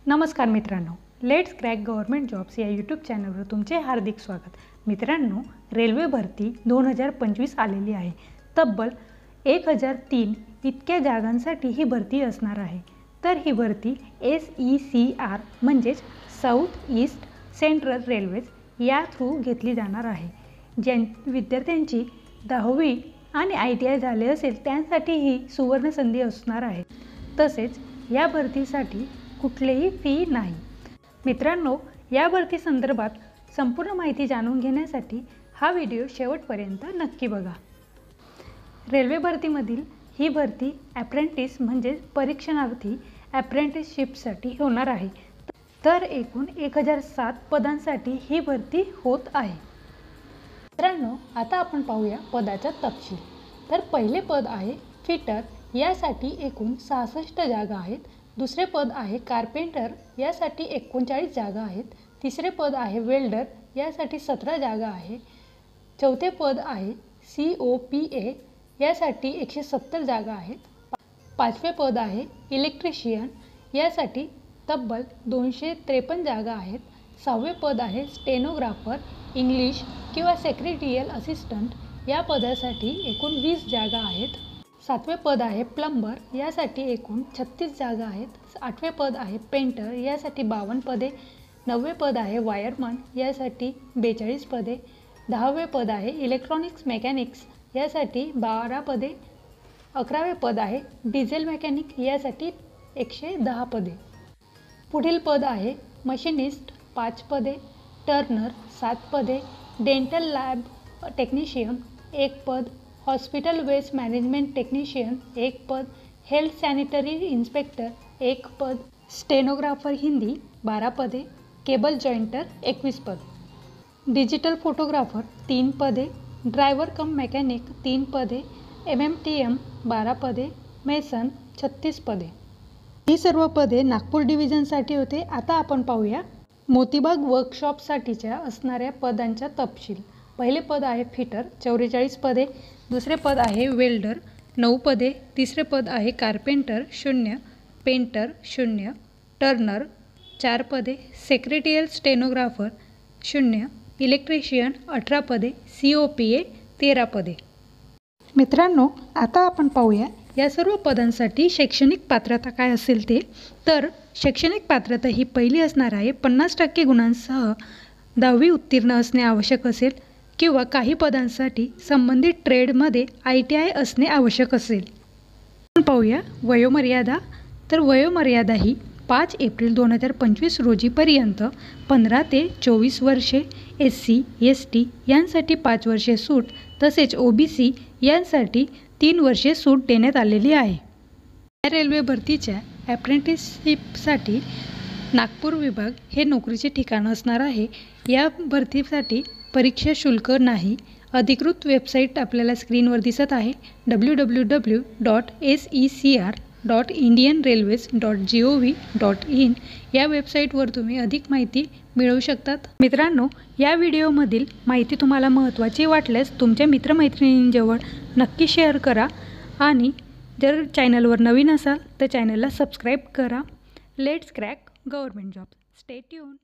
नमस्कार मित्रांनो, let's crack government jobs या यूट्यूब चॅनलवर तुमचे हार्दिक स्वागत। मित्रांनो, रेल्वे भरती 2025 आलेली आहे। तब्बल 1003 इतक्या जागांसाठी ही भरती असणार आहे। तर ही भरती SECR म्हणजेच साऊथ ईस्ट सेंट्रल रेल्वेज या थ्रू घेतली जाणार आहे। ज्या विद्यार्थ्यांची 10वी आणि ITI झाले असेल त्यांसाठी ही सुवर्ण संधी असणार आहे। तसेच या भरतीसाठी कुठलीही फी नाही। मित्रांनो, या भरती संदर्भात संपूर्ण माहिती जाणून घेण्यासाठी हा व्हिडिओ शेवटपर्यंत नक्की बघा। रेल्वे भरतीमधील ही भरती अप्रेंटिस म्हणजे परीक्षणार्थी अप्रेंटिसशिपसाठी होणार आहे। तर एकूण 1007 पदांसाठी ही भरती होत आहे। मित्रांनो, आता आपण पाहूया पदाचा तपशील। तर पहिले पद आहे फिटर, यासाठी एकूण 66 जागा आहेत। दुसरे पद आहे कार्पेंटर, यासाठी 39 जागा आहेत। तिसरे पद आहे वेल्डर, यासाठी 17 जागा आहे। चौथे पद आहे COPA, यासाठी 170 जागा आहेत। पाचवे पद आहे इलेक्ट्रिशियन, यासाठी तब्बल 253 जागा आहेत। सहावे पद आहे स्टेनोग्राफर इंग्लिश किंवा सेक्रेटरियल असिस्टंट, या पदासाठी एकूण 20 जागा आहेत। सातवे पद आहे प्लंबर, यासाठी एकूण 36 जागा आहेत। आठवे पद आहे पेंटर, यासाठी 52 पदे। नववे पद आहे वायरमन, यासाठी 42 पदे। 10वे पद आहे इलेक्ट्रॉनिक्स मेकॅनिक्स, यासाठी 12 पदे। 11वे पद आहे डिझेल मेकॅनिक, यासाठी 110 पदे। पुढील पद आहे मशिनिस्ट 5 पदे, टर्नर 7 पदे, डेंटल लॅब टेक्निशियन 1 पद, हॉस्पिटल वेस्ट मॅनेजमेंट टेक्निशियन 1 पद, हेल्थ सॅनिटरी इन्स्पेक्टर 1 पद, स्टेनोग्राफर हिंदी 12 पदे, केबल जॉइंटर 21 पद, डिजिटल फोटोग्राफर 3 पदे, ड्रायव्हर कम मेकॅनिक 3 पदे, MMTM 12 पदे, मेसन 36 पदे। ही सर्व पदे नागपूर डिव्हिजनसाठी होते। आता आपण पाहूया मोतीबाग वर्कशॉपसाठीच्या असणाऱ्या पदांचा तपशील। पहिले पद आहे फिटर 44 पदे, दुसरे पद आहे वेल्डर 9 पदे, तिसरे पद आहे कार्पेंटर 0, पेंटर 0, टर्नर 4 पदे, सेक्रेटरियल स्टेनोग्राफर 0, इलेक्ट्रिशियन 18 पदे, COPA 13 पदे। मित्रांनो, आता आपण पाहूया या सर्व पदांसाठी शैक्षणिक पात्रता काय असेल ते। तर शैक्षणिक पात्रता ही पहिली असणार आहे 50% गुणांसह 10वी उत्तीर्ण असणे आवश्यक असेल किंवा काही पदांसाठी संबंधित ट्रेडमध्ये ITI असणे आवश्यक असेल। आपण पाहूया वयोमर्यादा। तर वयोमर्यादा ही 5 एप्रिल 2025 रोजीपर्यंत 15 ते 24 वर्षे, SC ST यांसाठी 5 वर्षे सूट, तसेच OBC यांसाठी 3 वर्षे सूट देण्यात आलेली आहे। या रेल्वे भरतीच्या अप्रेंटिसशिपसाठी नागपूर विभाग हे नोकरीचे ठिकाण असणार आहे। या भरतीसाठी परीक्षा शुल्क नाही। अधिकृत वेबसाईट आपल्याला स्क्रीनवर दिसत आहे www.secr.indianrailways.gov.in या वेबसाईटवर तुम्ही अधिक माहिती मिळवू शकतात। मित्रांनो, या व्हिडिओमधील माहिती तुम्हाला महत्त्वाची वाटल्यास तुमच्या मित्रमैत्रिणींजवळ नक्की शेअर करा आणि जर चॅनलवर नवीन असाल तर चॅनलला सबस्क्राईब करा। Let's crack government job, stay tune.